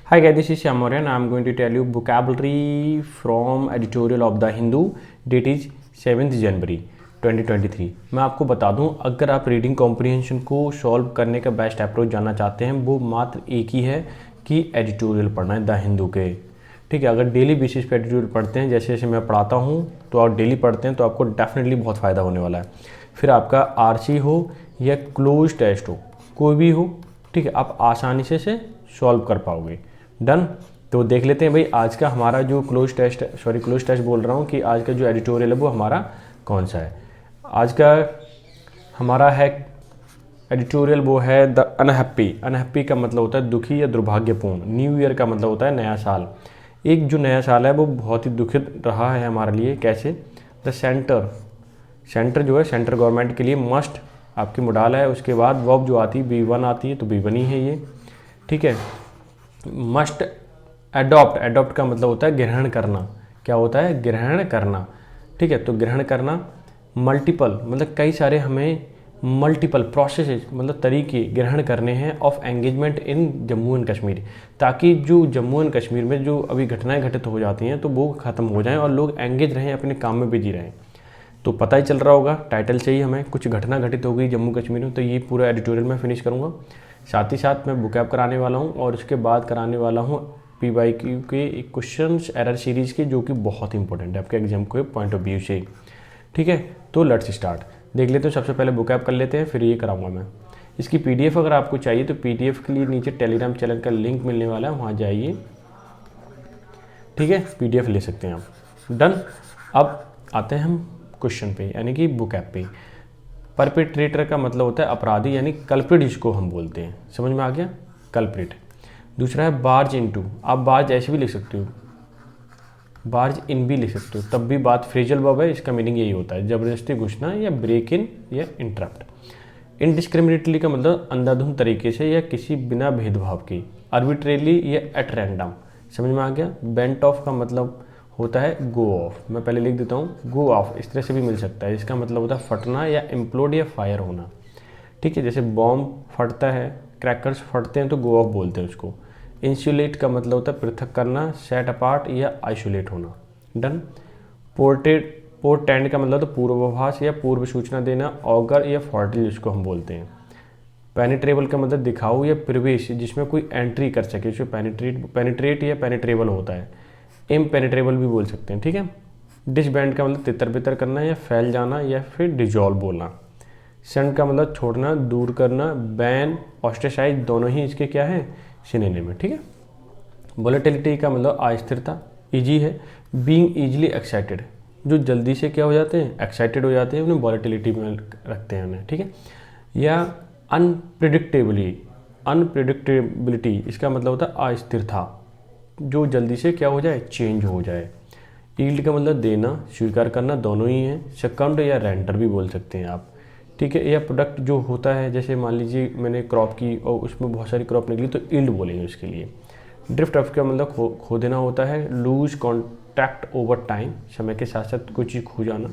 Hi guys, this is Shyam Maurya and I am going to tell you vocabulary from editorial of The Hindu. Date is 7th January 2023। मैं आपको बता दूं, अगर आप reading comprehension को solve करने का बेस्ट अप्रोच जानना चाहते हैं, वो मात्र एक ही है कि एडिटोरियल पढ़ना है द हिंदू के। ठीक है, अगर डेली बेसिस पे एडिटोरियल पढ़ते हैं, जैसे जैसे मैं पढ़ाता हूँ, तो आप डेली पढ़ते हैं तो आपको डेफिनेटली बहुत फ़ायदा होने वाला है। फिर आपका आरसी हो या क्लोज टेस्ट हो, कोई भी हो, ठीक है, आप आसानी से सॉल्व कर पाओगे। डन। तो देख लेते हैं भाई आज का हमारा जो क्लोज टेस्ट बोल रहा हूँ कि आज का जो एडिटोरियल है वो हमारा कौन सा है। आज का हमारा है एडिटोरियल, वो है द अनहैप्पी। अनहैप्पी का मतलब होता है दुखी या दुर्भाग्यपूर्ण। न्यू ईयर का मतलब होता है नया साल। एक जो नया साल है वो बहुत ही दुखद रहा है हमारे लिए। कैसे? द सेंटर जो है, सेंटर गवर्नमेंट के लिए मस्ट आपकी मोडाल है। उसके बाद वर्ब जो आती है B1 आती है, तो B1 ही है ये। ठीक है। मस्ट एडॉप्ट का मतलब होता है ग्रहण करना। क्या होता है? ग्रहण करना। ठीक है, तो ग्रहण करना। मल्टीपल मतलब कई सारे हमें मल्टीपल प्रोसेसेस मतलब तरीके ग्रहण करने हैं of engagement in Jammu and Kashmir, ताकि जो जम्मू एंड कश्मीर में जो अभी घटनाएं घटित हो जाती हैं तो वो ख़त्म हो जाएं और लोग एंगेज रहें, अपने काम में बिजी रहें। तो पता ही चल रहा होगा टाइटल से ही हमें कुछ घटना घटित हो गई जम्मू कश्मीर में, तो ये पूरा एडिटोरियल में फिनिश करूँगा। साथ ही साथ मैं बुकैप कराने वाला हूँ और उसके बाद कराने वाला हूँ PYQ के क्वेश्चंस एरर सीरीज़ के, जो कि बहुत इंपॉर्टेंट है आपके एग्जाम के पॉइंट ऑफ व्यू से। ठीक है, तो लेट्स स्टार्ट। देख लेते हैं, सबसे पहले बुकैप कर लेते हैं, फिर ये कराऊंगा मैं। इसकी PDF अगर आपको चाहिए तो PDF के लिए नीचे टेलीग्राम चैनल का लिंक मिलने वाला है, वहाँ जाइए। ठीक है, PDF ले सकते हैं आप। डन। अब आते हैं हम क्वेश्चन पे, यानी कि बुकैप पे। परपेट्रेटर का मतलब होता है अपराधी, यानी कल्प्रिट जिसको हम बोलते हैं। समझ में आ गया? कल्प्रिट। दूसरा है बार्ज इनटू। आप बार्ज ऐसे भी लिख सकते हो, बार्ज इन भी लिख सकते हो, तब भी बात फ्रेजल वर्ब है। इसका मीनिंग यही होता है ज़बरदस्ती घुसना या ब्रेक इन या इंटरप्ट। इनडिस्क्रिमिनेटली का मतलब अंधाधुंध तरीके से या किसी बिना भेदभाव के। आर्बिट्रेरली या एट रैंडम। समझ में आ गया? बेंट ऑफ का मतलब होता है गो ऑफ। मैं पहले लिख देता हूँ, गो ऑफ इस तरह से भी मिल सकता है। इसका मतलब होता है फटना या इम्प्लोड या फायर होना। ठीक है, जैसे बॉम्ब फटता है, क्रैकर्स फटते हैं, तो गो ऑफ बोलते हैं उसको। इंसुलेट का मतलब होता है पृथक करना, सेट अपार्ट या आइसोलेट होना। डन। पोर्टेंड का मतलब तो पूर्वाभास या पूर्व सूचना देना, ऑगर या फॉर्टल जिसको हम बोलते हैं। पेनिट्रेबल का मतलब दिखाऊ या प्रवेश, जिसमें कोई एंट्री कर सके, जो पेनिट्रेट या पेनिट्रेबल होता है। इम्पेनिट्रेबल भी बोल सकते हैं। ठीक है। डिसबैंड का मतलब तितर बितर करना या फैल जाना या फिर डिजॉल्व बोलना। सेंड का मतलब छोड़ना, दूर करना। बैन, ऑस्ट्रेसाइज, दोनों ही इसके क्या है? सिनोनिम है। ठीक है। वोलेटिलिटी का मतलब अस्थिरता। इजी है। बीइंग इजीली एक्साइटेड, जो जल्दी से क्या हो जाते हैं? एक्साइटेड हो जाते हैं, उन्हें वोलेटिलिटी में रखते हैं उन्हें। ठीक है। या अनप्रिडिक्टेबिलिटी, इसका मतलब होता है अस्थिरता, जो जल्दी से क्या हो जाए? चेंज हो जाए। ईल्ड का मतलब देना, स्वीकार करना, दोनों ही हैं। सेकंड या रेंडर भी बोल सकते हैं आप। ठीक है। या प्रोडक्ट जो होता है, जैसे मान लीजिए मैंने क्रॉप की और उसमें बहुत सारी क्रॉप निकली, तो ईल्ड बोलेंगे उसके लिए। ड्रिफ्ट ऑफ का मतलब खो देना होता है। लूज कॉन्टैक्ट ओवर टाइम, समय के साथ साथ कोई चीज़ खो जाना।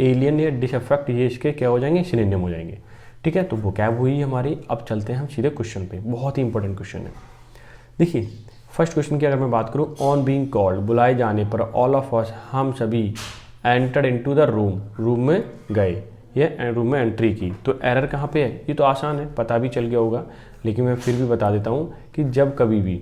एलियन या डिसअफेक्ट, ये इसके क्या हो जाएंगे? सिनोनिम हो जाएंगे। ठीक है, तो वोकैब हुई हमारी। अब चलते हैं हम सीधे क्वेश्चन पे। बहुत ही इंपॉर्टेंट क्वेश्चन है। देखिए, फर्स्ट क्वेश्चन की अगर मैं बात करूँ, ऑन बीइंग कॉल्ड, बुलाए जाने पर, ऑल ऑफ अस, हम सभी, entered into the room, room में गए या रूम में एंट्री की। तो एरर कहाँ पे है? ये तो आसान है, पता भी चल गया होगा, लेकिन मैं फिर भी बता देता हूँ कि जब कभी भी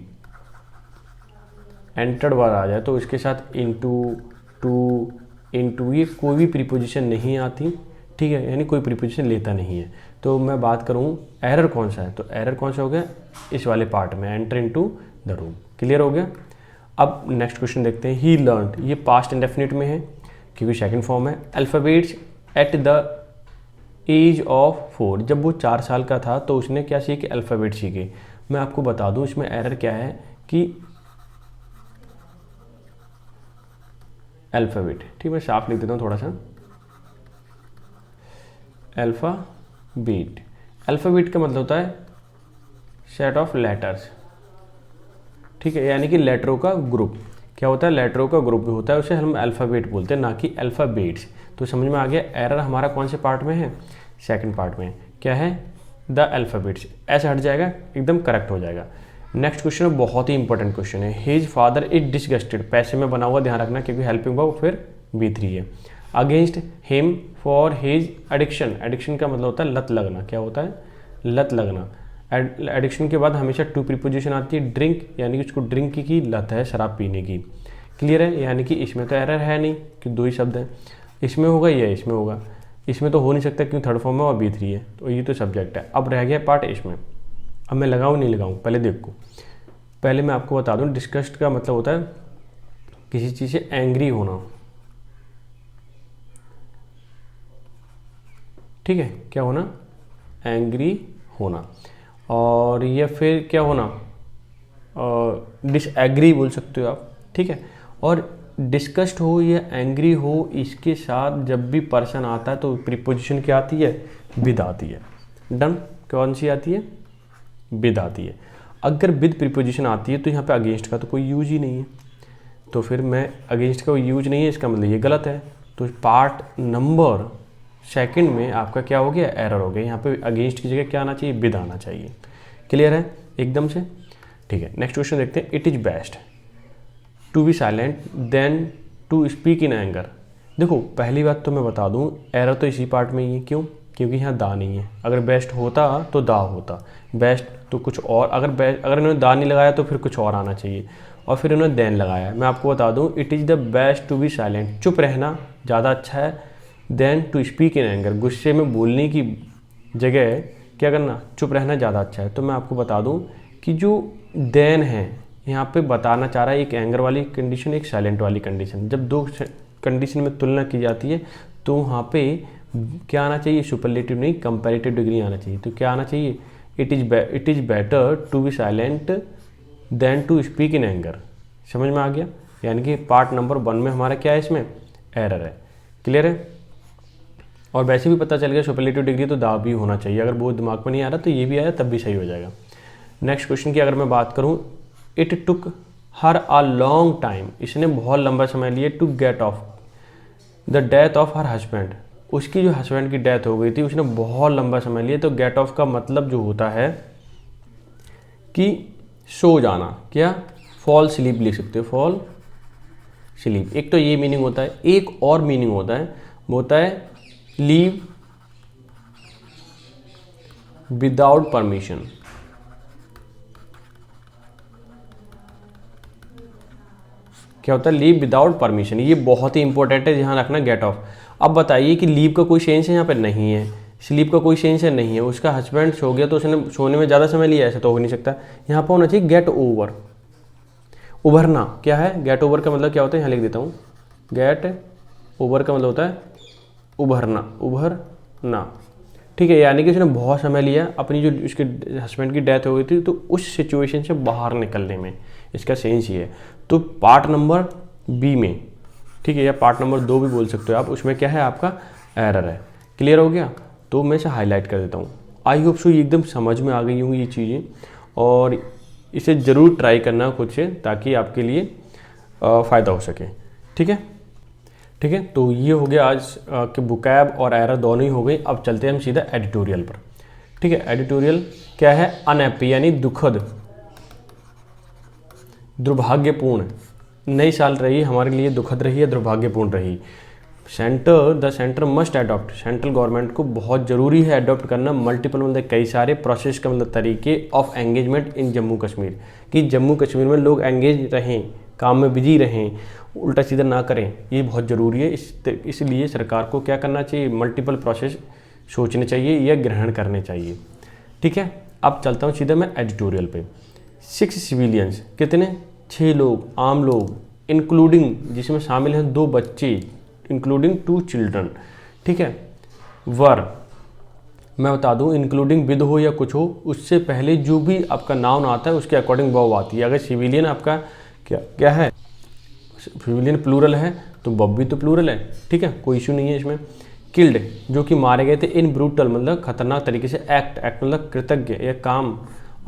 एंटर्ड वर्ड आ जाए तो इसके साथ इनटू, टू, इनटू, ये कोई भी प्रीपोजिशन नहीं आती। ठीक है, यानी कोई प्रीपोजिशन लेता नहीं है। तो मैं बात करूँ एरर कौन सा है, तो एरर कौन सा हो गया? इस वाले पार्ट में, enter into the room. Clear हो गया? अब नेक्स्ट क्वेश्चन देखते हैं। ही लर्नड, ये पास्ट इंडेफिनिट में है क्योंकि सेकंड फॉर्म है। Alphabets at the age of 4, जब वो 4 साल का था तो उसने क्या सीखे? अल्फ़ाबेट सीखे। मैं आपको बता दूं इसमें एरर क्या है कि अल्फ़ाबेट, ठीक, मैं साफ लिख देता हूँ थोड़ा सा। अल्फ़ाबेट, अल्फ़ाबेट का मतलब होता है सेट ऑफ लेटर्स। ठीक है, यानी कि लेटरों का ग्रुप। क्या होता है? लेटरों का ग्रुप भी होता है, उसे हम अल्फ़ाबेट बोलते हैं, ना कि अल्फ़ाबेट्स। तो समझ में आ गया? एरर हमारा कौन से पार्ट में है? सेकंड पार्ट में। क्या है? The alphabets. ऐसे हट जाएगा, एकदम करेक्ट हो जाएगा। नेक्स्ट क्वेश्चन बहुत ही इंपॉर्टेंट क्वेश्चन है। हिज फादर इज डिसगस्टेड, पैसे में बना हुआ, ध्यान रखना क्योंकि हेल्पिंग वर्ब फिर B3 है। Against him for his addiction, addiction का मतलब होता है लत लगना, क्या होता है लत लगना। एडिक्शन के बाद हमेशा टू प्रीपोजिशन आती है, ड्रिंक यानी कि उसको ड्रिंक की लत है, शराब पीने की। क्लियर है, यानी कि इसमें तो एरर है नहीं कि दो ही शब्द हैं, इसमें होगा या इसमें होगा, इसमें तो हो नहीं सकता क्योंकि थर्ड फॉर्म है और B3 है, तो ये तो सब्जेक्ट है। अब रह गया पार्ट इसमें, अब मैं लगाऊँ नहीं लगाऊँ पहले देखो। पहले मैं आपको बता दूँ डिस्कस्ड का मतलब होता है किसी चीज़ से एंग्री होना, ठीक है, क्या होना एंग्री होना। और ये फिर क्या होना डिसएग्री बोल सकते हो आप, ठीक है। और डिस्कस्ड हो या एंग्री हो, इसके साथ जब भी पर्सन आता है तो प्रीपोजिशन क्या आती है विद आती है। डन, कौन सी आती है विद आती है। अगर विद प्रीपोजिशन आती है तो यहाँ पे अगेंस्ट का तो कोई यूज ही नहीं है, तो फिर मैं अगेंस्ट का कोई यूज नहीं है, इसका मतलब ये गलत है। तो पार्ट नंबर सेकंड में आपका क्या हो गया एरर हो गया, यहाँ पे अगेंस्ट की जगह क्या आना चाहिए विद आना चाहिए। क्लियर है एकदम से, ठीक है। नेक्स्ट क्वेश्चन देखते हैं। It is best to be silent then to speak in anger. देखो पहली बात तो मैं बता दूं एरर तो इसी पार्ट में ही है, क्यों, क्योंकि यहाँ दा नहीं है। अगर बेस्ट होता तो दा होता, बेस्ट तो कुछ और, अगर इन्होंने दा नहीं लगाया तो फिर कुछ और आना चाहिए, और फिर इन्होंने देन लगाया है। मैं आपको बता दूं it is the best to be silent, चुप रहना ज़्यादा अच्छा है, then to speak in anger, गुस्से में बोलने की जगह क्या करना चुप रहना ज़्यादा अच्छा है। तो मैं आपको बता दूं कि जो देन है यहाँ पे बताना चाह रहा है एक एंगर वाली कंडीशन, एक साइलेंट वाली कंडीशन। जब दो कंडीशन में तुलना की जाती है तो वहाँ पे क्या आना चाहिए सुपरलेटिव नहीं कंपैरेटिव डिग्री आना चाहिए। तो क्या आना चाहिए it is better to be silent then to speak in anger. समझ में आ गया, यानी कि पार्ट नंबर 1 में हमारा क्या है इसमें एरर है। क्लियर है, और वैसे भी पता चल गया सुपरलेटिव डिग्री तो दा भी होना चाहिए, अगर वो दिमाग में नहीं आ रहा तो ये भी आया तब भी सही हो जाएगा। नेक्स्ट क्वेश्चन की अगर मैं बात करूँ, it took her a long time, इसने बहुत लंबा समय लिया to get of the death of her husband, उसकी जो हस्बैंड की डेथ हो गई थी उसने बहुत लंबा समय लिया। तो गेट ऑफ का मतलब जो होता है कि सो जाना, क्या फॉल स्लीप लिख सकते हो, फॉल स्लीप। एक तो ये मीनिंग होता है, एक और मीनिंग होता है वो होता है लीव विदाउट परमिशन। क्या होता है लीव विदाउट परमिशन, ये बहुत ही इंपॉर्टेंट है, ध्यान रखना गेट ऑफ। अब बताइए कि लीव का कोई सेंस है यहाँ पे नहीं है, स्लीप का कोई सेंस है नहीं है, उसका हस्बैंड सो गया तो उसने सोने में ज़्यादा समय लिया, ऐसा तो हो नहीं सकता। यहाँ पर होना चाहिए गेट ओवर, उभरना। क्या है गेट ओवर का मतलब क्या होता है, यहाँ लिख देता हूँ, गेट ओवर का मतलब होता है उभरना, उभरना, ठीक है। यानी कि उसने बहुत समय लिया अपनी जो उसके हस्बैंड की डेथ हो गई थी तो उस सिचुएशन से बाहर निकलने में, इसका सेंस ये है। तो पार्ट नंबर बी में, ठीक है, या पार्ट नंबर 2 भी बोल सकते हो आप, उसमें क्या है आपका एरर है। क्लियर हो गया, तो मैं इसे हाईलाइट कर देता हूँ। आई होप सो एकदम समझ में आ गई होंगी ये चीज़ें, और इसे ज़रूर ट्राई करना खुद से ताकि आपके लिए फ़ायदा हो सके। ठीक है, ठीक है। तो ये हो गया आज के बुकैब और एरर दोनों ही हो गई। अब चलते हैं हम सीधा एडिटोरियल पर। ठीक है, एडिटोरियल क्या है, अनहैप्पी यानी दुखद, दुर्भाग्यपूर्ण। नई साल रही हमारे लिए दुखद रही है, दुर्भाग्यपूर्ण रही। The centre must adopt, central government को बहुत ज़रूरी है अडॉप्ट करना मल्टीपल मतलब कई सारे प्रोसेस का मतलब तरीके ऑफ एंगेजमेंट इन जम्मू कश्मीर, कि जम्मू कश्मीर में लोग एंगेज रहें, काम में बिजी रहें, उल्टा सीधा ना करें, ये बहुत ज़रूरी है। इसलिए सरकार को क्या करना चाहिए, मल्टीपल प्रोसेस सोचने चाहिए या ग्रहण करने चाहिए। ठीक है, अब चलता हूँ सीधा मैं एडिटोरियल पे। 6 सिविलियंस, कितने, 6 लोग, आम लोग, इंक्लूडिंग जिसमें शामिल हैं 2 बच्चे, इंक्लूडिंग 2 चिल्ड्रन। ठीक है, वर मैं बता दूं इंक्लूडिंग विद हो या कुछ हो, उससे पहले जो भी आपका नाउन आता है उसके अकॉर्डिंग वर्ब आती है। अगर सिविलियन आपका क्या है, सिविलियन प्लूरल है तो वर्ब भी तो प्लूरल है। ठीक है, कोई इशू नहीं है इसमें। किल्ड जो कि मारे गए थे, इन ब्रूटल मतलब खतरनाक तरीके से, एक्ट मतलब कृतज्ञ या काम,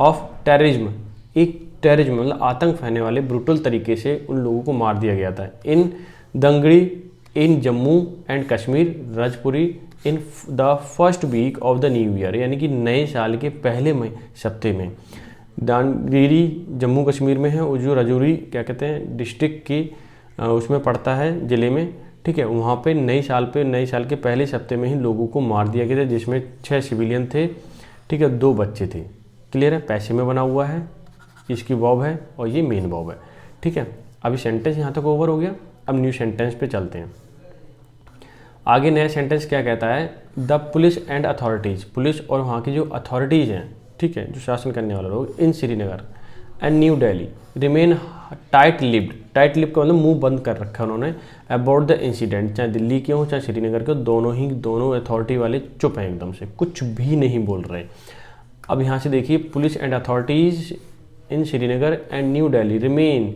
ऑफ टेररिज्म एक टेररिज्म मतलब आतंक फैलाने वाले ब्रूटल तरीके से उन लोगों को मार दिया गया था। In Dangri in Jammu and Kashmir Rajouri in the first week of the new year, यानी कि नए साल के पहले सप्ताह में। दानगिरी जम्मू कश्मीर में है, और जो राजौरी क्या कहते हैं डिस्ट्रिक्ट की उसमें पड़ता है ज़िले में, ठीक है। वहाँ पे नए साल के पहले हफ्ते में ही लोगों को मार दिया गया था, जिसमें 6 सिविलियन थे, ठीक है, 2 बच्चे थे। क्लियर है, पैसे में बना हुआ है, इसकी वर्ब है और ये मेन वर्ब है, ठीक है। अभी सेंटेंस यहाँ तक ओवर हो गया। अब न्यू सेंटेंस पे चलते हैं। आगे नया सेंटेंस क्या कहता है, the police and authorities, police और वहाँ की जो अथॉरिटीज़ हैं, ठीक है, जो शासन करने वाले लोग in Srinagar and New Delhi remain tight lipped, tight lip का मतलब मुंह बंद कर रखा है उन्होंने, अबाउट द इंसिडेंट, चाहे दिल्ली के हो चाहे श्रीनगर के, दोनों अथॉरिटी वाले चुप हैं एकदम से, कुछ भी नहीं बोल रहे। अब यहाँ से देखिए, police and authorities in Srinagar and New Delhi remain,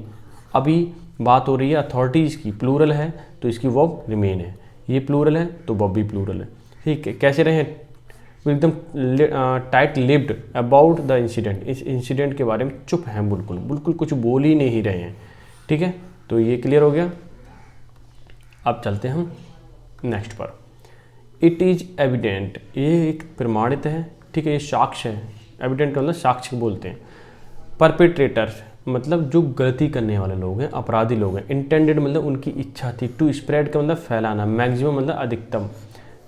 अभी बात हो रही है अथॉरिटीज़ की, प्लूरल है तो इसकी वर्ब रिमेन है, ये प्लूरल है तो वर्ब भी प्लूरल है, ठीक है। कैसे रहे, एकदम tight lipped about the incident, इस इंसिडेंट के बारे में चुप हैं, बिल्कुल कुछ बोल ही नहीं रहे हैं, ठीक है। तो ये क्लियर हो गया। अब चलते हैं हम नेक्स्ट पर। इट इज़ एविडेंट, ये एक प्रमाणित है, ठीक है, ये साक्ष्य है, एविडेंट का मतलब साक्ष्य बोलते हैं। परपेट्रेटर्स मतलब जो गलती करने वाले लोग हैं, अपराधी लोग हैं। इंटेंडेड मतलब उनकी इच्छा थी। टू स्प्रेड का मतलब फैलाना। मैक्सिमम मतलब अधिकतम।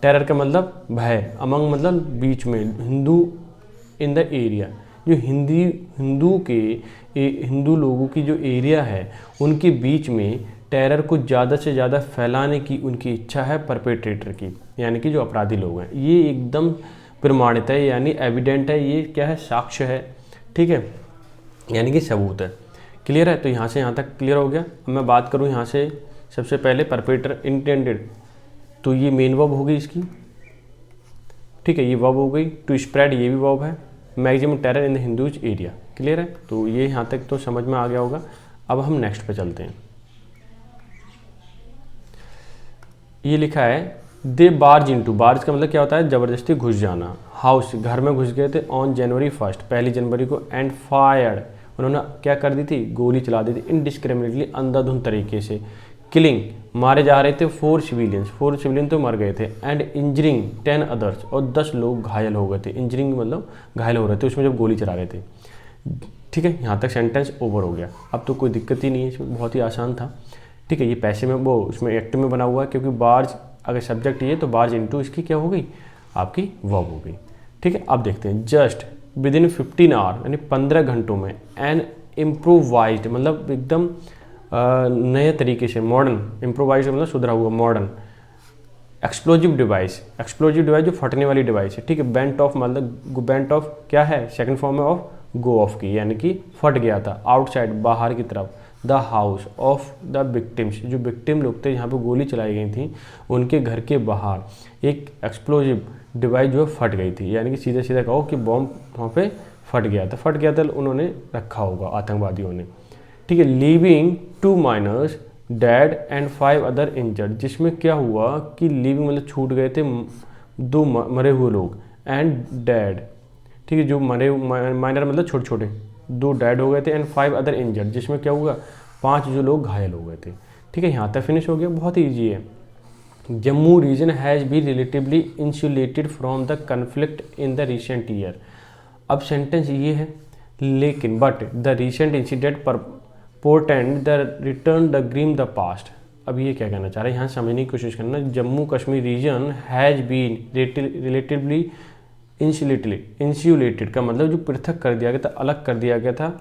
टेरर का मतलब भय। अमंग मतलब बीच में। हिंदू इन द एरिया, जो हिंदू लोगों की जो एरिया है उनके बीच में टेरर को ज़्यादा से ज़्यादा फैलाने की उनकी इच्छा है परपेट्रेटर की, यानी कि जो अपराधी लोग हैं। ये एकदम प्रमाणित है, यानी एविडेंट है, ये क्या है, साक्ष्य है, ठीक है, यानी कि सबूत है। क्लियर है, तो यहाँ से यहाँ तक क्लियर हो गया। अब मैं बात करूँ यहाँ से सबसे पहले परपेट्रेटर इंटेंडेड, तो ये मेन वर्ब हो गई इसकी, ठीक है, ये वर्ब हो गई। टू स्प्रेड ये भी वर्ब है। Maximum terror in the Hindus area. Clear है, तो ये यहाँ तक तो समझ में आ गया होगा। अब हम नेक्स्ट पे चलते हैं। ये लिखा है दे बार्ज इनटू, बार्ज का मतलब क्या होता है, ज़बरदस्ती घुस जाना। हाउस, घर में घुस गए थे ऑन जनवरी 1 पहली जनवरी को। एंड फायर्ड, उन्होंने क्या कर दी थी, गोली चला दी थी। इनडिस्क्रिमिनेटली, अंधाधुंध तरीके से। किलिंग, मारे जा रहे थे 4 सिविलियंस, 4 सिविलियन तो मर गए थे। एंड इंजरिंग 10 अदर्स, और 10 लोग घायल हो गए थे। इंजरिंग मतलब घायल हो रहे थे उसमें जब गोली चला रहे थे, ठीक है। यहाँ तक सेंटेंस ओवर हो गया। अब तो कोई दिक्कत ही नहीं है, इसमें बहुत ही आसान था, ठीक है। ये पैसे में वो उसमें एक्ट में बना हुआ है, क्योंकि बार्ज अगर सब्जेक्ट ये तो बार्ज इनटू इसकी क्या हो गई, आपकी वर्ब हो गई, ठीक है। अब देखते हैं, जस्ट विद इन 15 आवर, यानी 15 घंटों में। एन इम्प्रोवाइज्ड मतलब एकदम नए तरीके से, मॉडर्न। इम्प्रोवाइज मतलब सुधरा हुआ, modern. Explosive device, explosive device जो फटने वाली डिवाइस है, ठीक है। बेंट ऑफ मतलब बेंट ऑफ क्या है, सेकंड फॉर्म है ऑफ गो ऑफ की, यानी कि फट गया था। आउटसाइड बाहर की तरफ। The house of the victims, जो विक्टिम लोग थे जहाँ पे गोली चलाई गई थी उनके घर के बाहर एक एक्सप्लोजिव डिवाइस जो है फट गई थी, यानी कि सीधे सीधे कहो कि बॉम्ब वहाँ पे फट गया था, उन्होंने रखा होगा आतंकवादियों ने, ठीक है। Leaving 2 miners dead and 5 other injured, जिसमें क्या हुआ कि लीविंग मतलब छूट गए थे 2 मरे हुए लोग, एंड डेड, ठीक है, जो मरे माइनर मतलब छोटे छोटे, 2 डेड हो गए थे। एंड 5 अदर इंजर्ड, जिसमें क्या हुआ 5 जो लोग घायल हो गए थे, ठीक है। यहाँ तक फिनिश हो गया, बहुत ही ईजी है। Jammu region has be relatively insulated from the conflict in the recent year. अब सेंटेंस ये है, लेकिन बट द रिसेंट इंसिडेंट पर portend the return the grim the past. अब ये क्या कहना चाह रहे हैं, यहाँ समझने की कोशिश करना। Jammu Kashmir region has been relatively insulated का मतलब जो पृथक कर दिया गया था, अलग कर दिया गया था।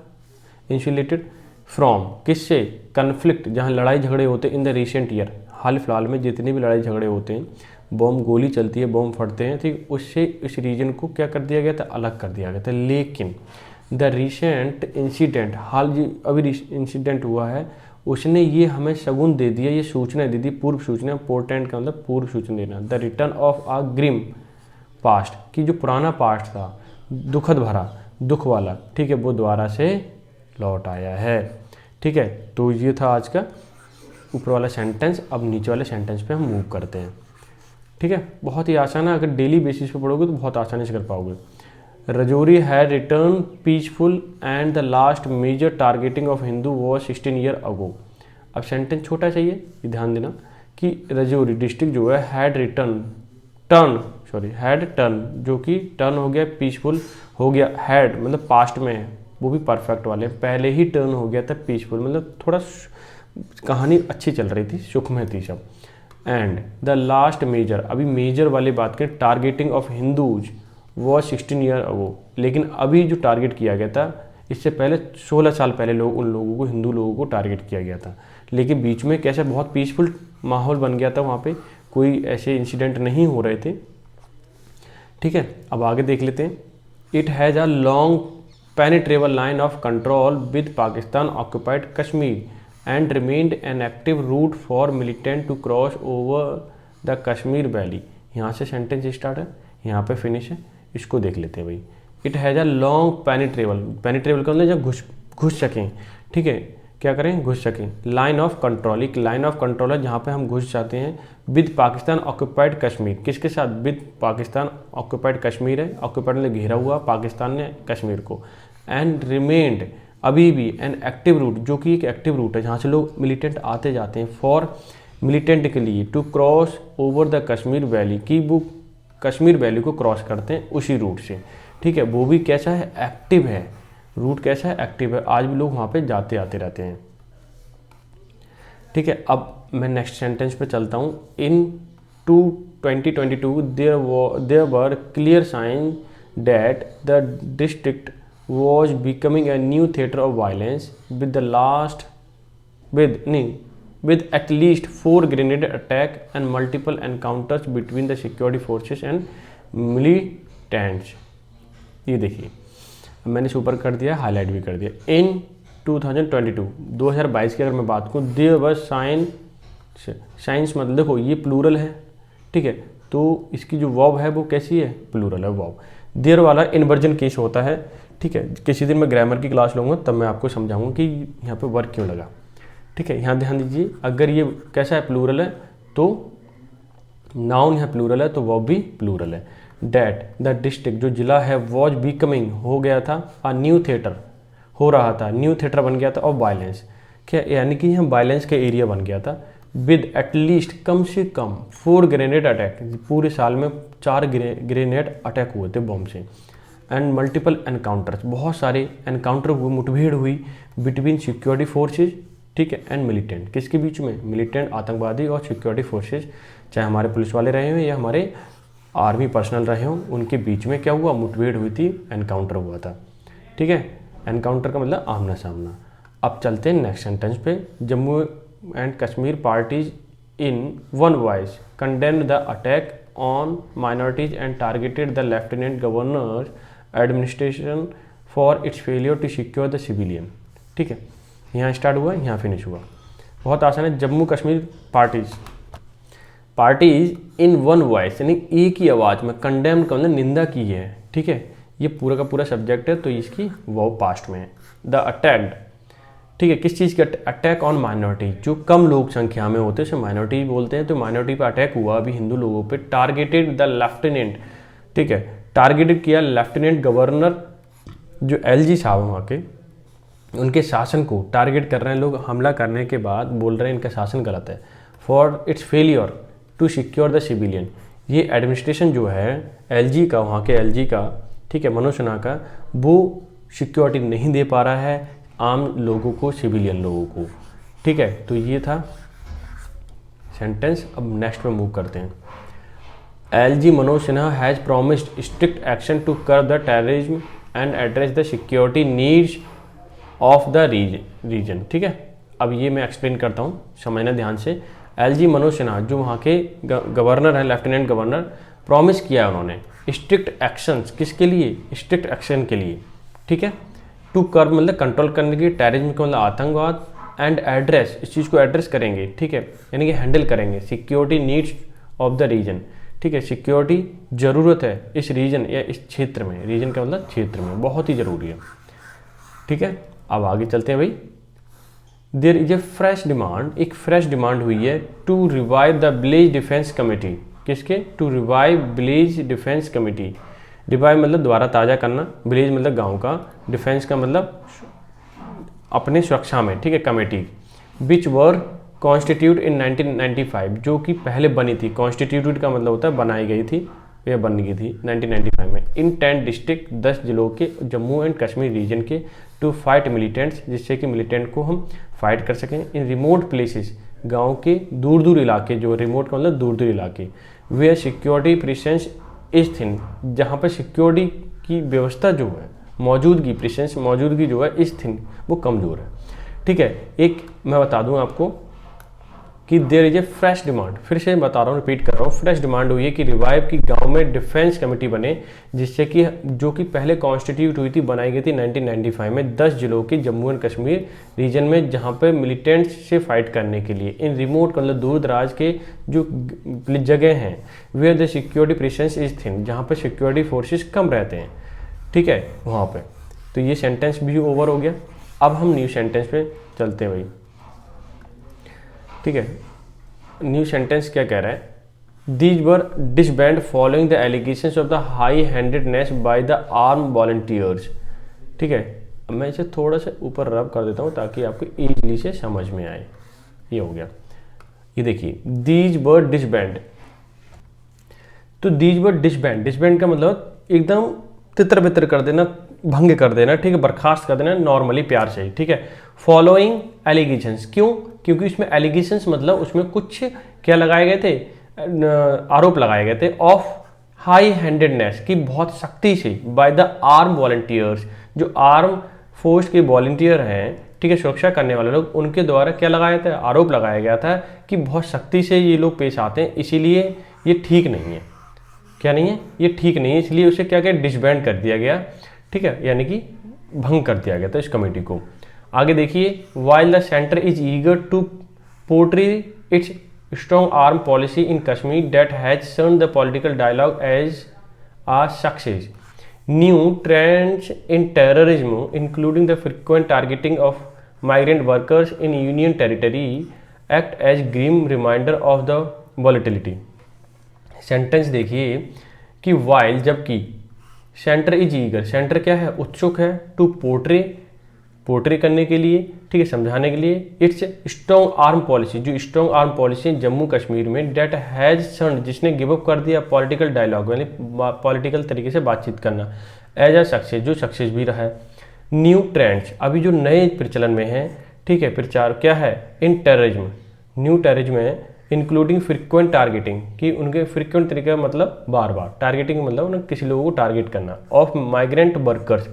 इंसुलेटेड फ्रॉम किससे, कन्फ्लिक्ट, जहाँ लड़ाई झगड़े होते इन द रिसेंट ईयर, हाल फिलहाल में जितने भी लड़ाई झगड़े होते हैं, बॉम्ब गोली चलती है, बॉम्ब फटते हैं, ठीक, उससे इस रीजन को क्या कर दिया गया था, अलग कर दिया गया था। लेकिन द रिसेंट इंसिडेंट, हाल जो अभी इंसिडेंट हुआ है उसने ये हमें शगुन दे दिया, ये सूचना दे दी, पूर्व सूचना। पोर्टेंट का मतलब पूर्व सूचना देना। The return of a grim past, कि जो पुराना पास्ट था दुखद भरा, दुख वाला, ठीक है, वो दोबारा से लौट आया है, ठीक है। तो ये था आज का ऊपर वाला सेंटेंस। अब नीचे वाले सेंटेंस पे हम मूव करते हैं, ठीक है। बहुत ही आसान है, अगर डेली बेसिस पे पढ़ोगे तो बहुत आसानी से कर पाओगे। Rajouri had return peaceful and the last major targeting of Hindu was 16 year ago. अब सेंटेंस छोटा चाहिए, ये ध्यान देना कि राजौरी डिस्ट्रिक्ट जो है हैड टर्न जो कि टर्न हो गया, पीसफुल हो गया। हैड मतलब पास्ट में है, वो भी परफेक्ट वाले, पहले ही टर्न हो गया था पीसफुल, मतलब थोड़ा कहानी अच्छी चल रही थी, सुखमय थी सब। एंड द लास्ट मेजर, अभी मेजर वाली बात करें, टारगेटिंग ऑफ हिंदूज वो 16 ईयर अगो, लेकिन अभी जो टारगेट किया गया था इससे पहले 16 साल पहले उन लोगों को, हिंदू लोगों को टारगेट किया गया था। लेकिन बीच में कैसा बहुत पीसफुल माहौल बन गया था, वहाँ पे कोई ऐसे इंसिडेंट नहीं हो रहे थे। ठीक है, अब आगे देख लेते हैं। It has a long penetrable line of control with Pakistan occupied Kashmir and remained an active route for militant to cross over the Kashmir valley. यहाँ से सेंटेंस स्टार्ट है, यहाँ पे फिनिश है, इसको देख लेते हैं भाई। It has a long penetrable, penetrable का मतलब जब घुस सकें, ठीक है, क्या करें, घुस सकें। लाइन ऑफ कंट्रोल, एक लाइन ऑफ कंट्रोल है जहाँ पे हम घुस जाते हैं। विद पाकिस्तान ऑक्यूपाइड कश्मीर, किसके साथ, विद पाकिस्तान ऑक्यूपाइड कश्मीर है, ऑक्यूपाइड ने घेरा हुआ पाकिस्तान ने कश्मीर को। एंड रिमेन्ड, अभी भी, एन एक्टिव रूट, जो कि एक एक्टिव रूट है जहाँ से लोग मिलिटेंट आते जाते हैं, फॉर मिलिटेंट के लिए, to cross over the Kashmir valley, की वो कश्मीर वैली को क्रॉस करते हैं उसी रूट से। ठीक है, वो भी कैसा है, एक्टिव है, रूट कैसा है, एक्टिव है, आज भी लोग वहाँ पे जाते आते रहते हैं। ठीक है, अब मैं नेक्स्ट सेंटेंस पे चलता हूँ। In 2022 there were clear sign that the district was becoming a new theater of violence with at least 4 grenade attack and multiple encounters between the security forces and militants। ये देखिए, मैंने super कर दिया, highlight भी कर दिया। इन 2022 की अगर मैं बात करूँ, देयर वर साइंस मतलब देखो ये प्लूरल है, ठीक है, तो इसकी जो वर्ब है वो कैसी है, प्लूरल है वर्ब। देयर वाला इन्वर्जन केस होता है, ठीक है, किसी दिन मैं ग्रामर की क्लास लूँगा तब मैं आपको समझाऊंगा कि यहाँ पे वर्क क्यों लगा। ठीक है, यहाँ ध्यान दीजिए, अगर ये कैसा है, प्लूरल है, तो नाउन है, प्लूरल है, तो वर्ब भी प्लूरल है। डैट द डिस्ट्रिक्ट, जो जिला है, वॉज बिकमिंग, हो गया था, अ न्यू थिएटर, हो रहा था, न्यू थिएटर बन गया था, ऑफ वायलेंस, क्या यानी कि यहाँ वायलेंस का एरिया बन गया था। विद एटलीस्ट, कम से कम 4 ग्रेनेड अटैक, पूरे साल में 4 ग्रेनेड अटैक हुए थे बम से। एंड मल्टीपल एनकाउंटर्स, बहुत सारे एनकाउंटर हुए, मुठभेड़ हुई बिटवीन सिक्योरिटी फोर्सेज, ठीक है, एंड मिलिटेंट, किसके बीच में, मिलिटेंट आतंकवादी और सिक्योरिटी फोर्सेज, चाहे हमारे पुलिस वाले रहे हों या हमारे आर्मी पर्सनल रहे हों, उनके बीच में क्या हुआ, मुठभेड़ हुई थी, एनकाउंटर हुआ था। ठीक है, एनकाउंटर का मतलब आमना सामना। अब चलते हैं नेक्स्ट सेंटेंस पे। Jammu and Kashmir parties in one voice condemned the attack on minorities and targeted the lieutenant governor administration for its failure to secure the civilian. ठीक है, यहाँ स्टार्ट हुआ, यहाँ फिनिश हुआ, बहुत आसान है। Jammu Kashmir parties in one voice, यानी एक ही आवाज़ में, कंडेम का मतलब निंदा की है। ठीक है, ये पूरा का पूरा सब्जेक्ट है, तो इसकी वो पास्ट में है। द अटैक्ड, ठीक है, किस चीज़ का अटैक, ऑन माइनॉरिटी, जो कम लोग संख्या में होते हैं उसे माइनॉरिटी बोलते हैं, तो माइनॉरिटी पर अटैक हुआ अभी हिंदू लोगों पे। टारगेटेड द लेफ्टिनेंट, ठीक है, टारगेटेड किया लेफ्टिनेंट गवर्नर, जो LG साहब वहाँ के, उनके शासन को टारगेट कर रहे हैं लोग, हमला करने के बाद बोल रहे हैं इनका शासन गलत है। For its failure to secure the civilian, ये एडमिनिस्ट्रेशन जो है LG का, वहाँ के LG का, ठीक है, मनोज सिन्हा का, वो सिक्योरिटी नहीं दे पा रहा है आम लोगों को, सिविलियन लोगों को। ठीक है, तो ये था सेंटेंस। अब नेक्स्ट में मूव करते हैं। LG Manoj Sinha has promised strict action to curb the terrorism and address the security needs of the region. ठीक है, अब ये मैं एक्सप्लेन करता हूँ, समझना ध्यान से। LG मनोज सिन्हा जो वहाँ के गवर्नर हैं, लेफ्टिनेंट गवर्नर, प्रॉमिस किया उन्होंने स्ट्रिक्ट एक्शंस, किसके लिए, स्ट्रिक्ट एक्शन के लिए। ठीक है, टू कर मतलब कंट्रोल करने के लिए, टेररिज्म का मतलब आतंकवाद, एंड एड्रेस, इस चीज़ को एड्रेस करेंगे, ठीक है, यानी कि हैंडल करेंगे, security needs of the region. ठीक है, सिक्योरिटी ज़रूरत है इस रीजन या इस क्षेत्र में, रीजन का मतलब क्षेत्र में, बहुत ही ज़रूरी है। ठीक है, अब आगे चलते हैं भाई। There is a fresh demand, एक फ्रेश डिमांड हुई है to revive the village defence committee, किसके, to revive village defence committee. Revive मतलब दोबारा ताज़ा करना, विलेज मतलब गांव का, डिफेंस का मतलब अपने सुरक्षा में, ठीक है, कमेटी। विच वर कॉन्स्टिट्यूट इन 1995, जो कि पहले बनी थी, कॉन्स्टिट्यूटेड का मतलब होता है बनाई गई थी, यह बन गई थी 1995 में इन 10 डिस्ट्रिक्ट 10 जिलों के जम्मू एंड कश्मीर रीजन के टू फाइट मिलिटेंट्स, जिससे कि मिलिटेंट को हम फाइट कर सकें इन रिमोट प्लेसेस, गांव के दूर दूर इलाके, जो रिमोट का मतलब दूर दूर इलाके, where security presence is thin, जहाँ पर सिक्योरिटी की व्यवस्था जो है, मौजूदगी प्रेजेंस मौजूदगी जो है इज थिन, वो कमज़ोर है। ठीक है, एक मैं बता दूं आपको कि there is a fresh demand, फिर से बता रहा हूँ, रिपीट कर रहा हूँ, फ्रेश डिमांड हुई है कि रिवाइव की गांव में डिफेंस कमेटी बने, जिससे कि जो कि पहले कॉन्स्टिट्यूट हुई थी, बनाई गई थी 1995 में 10 जिलों की जम्मू एंड कश्मीर रीजन में, जहाँ पे मिलिटेंट्स से फाइट करने के लिए इन रिमोट मतलब दूर दराज के जो जगह हैं, where the security presence is thin, जहाँ पर सिक्योरिटी फोर्सेस कम रहते हैं। ठीक है, वहाँ पर तो ये सेंटेंस भी ओवर हो गया। अब हम न्यू सेंटेंस पे चलते हैं भाई। ठीक है, न्यू सेंटेंस क्या कह रहा है, these were disband following the allegations of the high handedness by the arm volunteers. ठीक है, अब मैं इसे थोड़ा सा ऊपर रब कर देता हूँ ताकि आपको ईजिली से समझ में आए। ये हो गया, ये देखिए दीज वर डिसबैंड, तो दीज वर डिसबैंड, डिसबैंड का मतलब एकदम तितर बितर कर देना, भंग कर देना, ठीक है, बर्खास्त कर देना, नॉर्मली प्यार से। ठीक है, फॉलोइंग एलिगेशंस, क्यों, क्योंकि इसमें एलिगेशंस मतलब उसमें कुछ क्या लगाए गए थे, आरोप लगाए गए थे ऑफ हाई हैंडेडनेस की बहुत सख्ती से, बाय द आर्म वॉलंटियर्स, जो आर्म फोर्स के वॉलंटियर हैं, ठीक है, सुरक्षा करने वाले लोग, उनके द्वारा क्या लगाया था, आरोप लगाया गया था कि बहुत सख्ती से ये लोग पेश आते हैं, इसीलिए ये ठीक नहीं है। क्या नहीं है, ये ठीक नहीं है, इसलिए उसे क्या क्या डिसबैंड कर दिया गया। ठीक है, यानी कि भंग कर दिया गया था इस कमेटी को। आगे देखिए, while the centre is eager to portray its strong arm policy in Kashmir that has सर्न the political dialogue as a success, new trends in terrorism including the frequent targeting of migrant workers in union territory act as grim reminder of the volatility. Sentence देखिए कि while, जबकि, centre is eager, centre क्या है, उत्सुक है, to portray करने के लिए, ठीक है, समझाने के लिए, इट्स स्ट्रॉन्ग आर्म पॉलिसी, जो strong arm policy Jammu Kashmir में, डेट हैज सन, जिसने गिव अप कर दिया पॉलिटिकल डायलॉग, यानी पॉलिटिकल तरीके से बातचीत करना, एज अ सक्सेस, जो सक्सेस भी रहा है। न्यू ट्रेंड्स, अभी जो नए प्रचलन में है, ठीक है, प्रचार क्या है, इन टेररिज्म, न्यू टेररिज्म है, इंक्लूडिंग फ्रिक्वेंट टारगेटिंग, कि उनके फ्रिक्वेंट तरीके मतलब बार बार, टारगेटिंग मतलब उन्हें किसी लोगों को टारगेट करना, ऑफ माइग्रेंट वर्कर्स,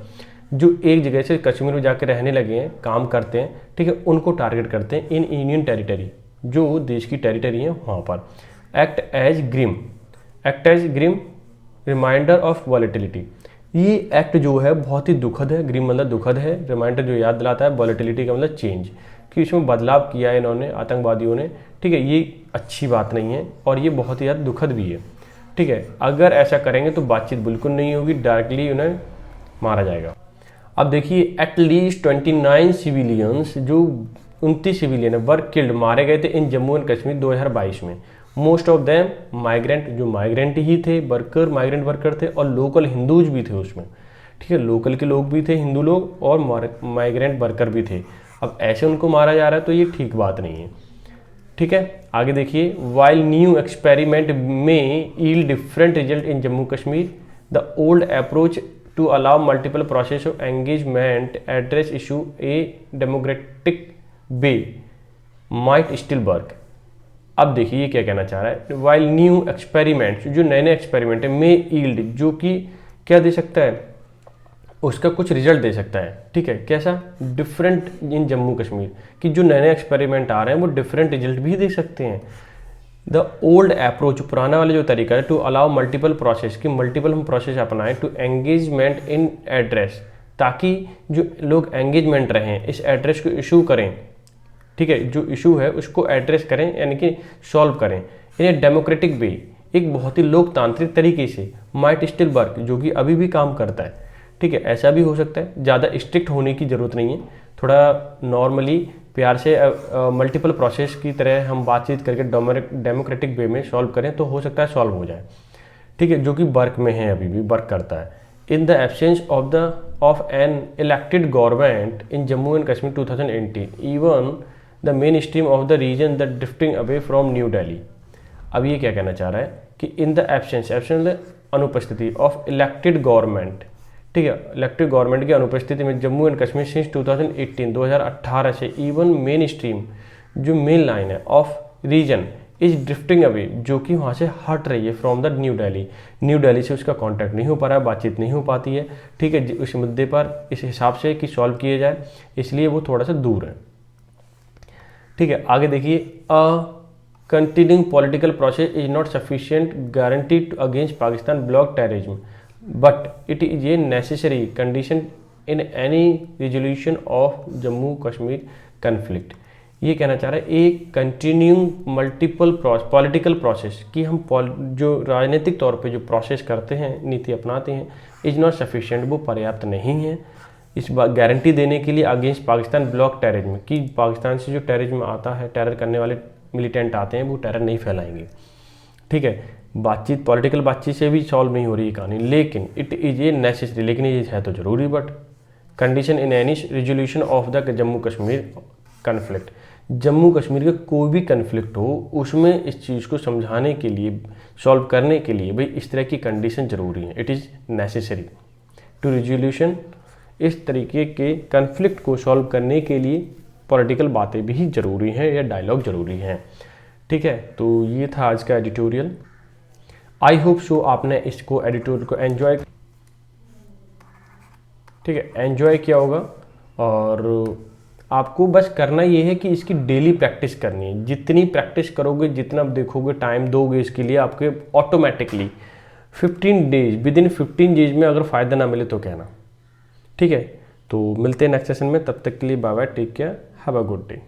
जो एक जगह से कश्मीर में जाकर रहने लगे हैं, काम करते हैं, ठीक है, उनको टारगेट करते हैं इन यूनियन टेरिटरी, जो देश की टेरिटरी है वहाँ पर। Act as grim reminder of volatility, ये एक्ट जो है बहुत ही दुखद है, ग्रीम मतलब दुखद है, रिमाइंडर जो याद दिलाता है, वॉलेटिलिटी का मतलब चेंज, कि इसमें बदलाव किया है इन्होंने आतंकवादियों ने। ठीक है, ये अच्छी बात नहीं है और ये बहुत ही ज़्यादा दुखद भी है। ठीक है, अगर ऐसा करेंगे तो बातचीत बिल्कुल नहीं होगी, डायरेक्टली उन्हें मारा जाएगा। अब देखिए, एटलीस्ट 29 सिविलियंस, जो 29 सिविलियन है, वर किल्ड, मारे गए थे इन जम्मू एंड कश्मीर 2022 में। मोस्ट ऑफ देम माइग्रेंट, जो माइग्रेंट ही थे, वर्कर, माइग्रेंट वर्कर थे, और लोकल हिंदूज भी थे उसमें। ठीक है, लोकल के लोग भी थे, हिंदू लोग, और माइग्रेंट वर्कर भी थे। अब ऐसे उनको मारा जा रहा है तो ये ठीक बात नहीं है। ठीक है, आगे देखिए, वाइल न्यू एक्सपेरिमेंट में yield different result in Jammu Kashmir, the old approach to allow multiple process of engagement address issue a democratic way might still work. अब देखिए ये क्या कहना चाह रहा है, वाइल न्यू एक्सपेरिमेंट, जो नए नए एक्सपेरिमेंट है, में ईल्ड, जो कि क्या दे सकता है, उसका कुछ रिजल्ट दे सकता है। ठीक है, कैसा, डिफरेंट इन जम्मू कश्मीर, कि जो नए नए एक्सपेरिमेंट आ रहे हैं वो डिफरेंट रिजल्ट भी दे सकते हैं। द ओल्ड अप्रोच, पुराना वाला जो तरीका है, टू अलाउ मल्टीपल प्रोसेस, कि मल्टीपल हम प्रोसेस अपनाएं, टू एंगेजमेंट इन एड्रेस, ताकि जो लोग एंगेजमेंट रहें, इस एड्रेस को इशू करें। ठीक है, जो इशू है उसको एड्रेस करें, यानी कि सॉल्व करें इन ए डेमोक्रेटिक वे, एक बहुत ही लोकतांत्रिक तरीके से, माइट स्टिल वर्क, जो कि अभी भी काम करता है। ठीक है, ऐसा भी हो सकता है, ज़्यादा स्ट्रिक्ट होने की ज़रूरत नहीं है, थोड़ा नॉर्मली प्यार से मल्टीपल प्रोसेस की तरह हम बातचीत करके डेमोक्रेटिक वे में सॉल्व करें तो हो सकता है सॉल्व हो जाए। ठीक है, जो कि वर्क में है, अभी भी वर्क करता है। In the absence of an elected government in Jammu and Kashmir 2018, even the main stream of the region the drifting away from New Delhi. अब ये क्या कहना चाह रहा है कि इन द एब्सेंस अनुपस्थिति ऑफ इलेक्टेड गवर्नमेंट, ठीक है, इलेक्टेड गवर्नमेंट की अनुपस्थिति में जम्मू एंड कश्मीर सिंस 2018 से इवन मेन स्ट्रीम जो मेन लाइन है of region is drifting away, जो कि वहाँ से हट रही है from the New Delhi, New Delhi से उसका कांटेक्ट नहीं हो पा रहा है, बातचीत नहीं हो पाती है, ठीक है, उस मुद्दे पर इस हिसाब से कि सॉल्व किए जाए, इसलिए वो थोड़ा सा दूर है, ठीक है। आगे देखिए, continuing political process is not sufficient guarantee against Pakistan block terrorism but it is a necessary condition in any resolution of Jammu Kashmir conflict. ये कहना चाह रहा है एक कंटिन्यूइंग मल्टीपल पॉलिटिकल प्रोसेस कि हम जो राजनीतिक तौर पे जो प्रोसेस करते हैं, नीति अपनाते हैं, इज नॉट सफिशिएंट, वो पर्याप्त नहीं है इस बात गारंटी देने के लिए अगेंस्ट पाकिस्तान ब्लॉक टेररिज्म, कि पाकिस्तान से जो टेररिज्म आता है, टेरर करने वाले मिलिटेंट आते हैं, वो टेरर नहीं फैलाएंगे, ठीक है। बातचीत, पॉलिटिकल बातचीत से भी सॉल्व नहीं हो रही है कहानी, लेकिन इट इज़ ए नेसेसरी, लेकिन ये है तो जरूरी, but condition in any resolution of the Jammu Kashmir conflict, Jammu Kashmir का कोई भी कन्फ्लिक्ट हो उसमें इस चीज़ को समझाने के लिए, सॉल्व करने के लिए भाई इस तरह की कंडीशन जरूरी है, it is necessary to resolution, इस तरीके के कन्फ्लिक्ट को सॉल्व करने के लिए पॉलिटिकल बातें भी ज़रूरी हैं या डायलॉग ज़रूरी हैं, ठीक है। तो ये था आज का एडिटोरियल। आई होप सो आपने इसको एडिटोरियल को एंजॉय, ठीक है, एंजॉय किया होगा, और आपको बस करना ये है कि इसकी डेली प्रैक्टिस करनी है, जितनी प्रैक्टिस करोगे, जितना देखोगे, टाइम दोगे इसके लिए, आपके automatically 15 days, with in 15 days में अगर फ़ायदा ना मिले तो कहना, ठीक है। तो मिलते हैं नेक्स्ट सेशन में, तब तक के लिए bye bye, take care, have a good day.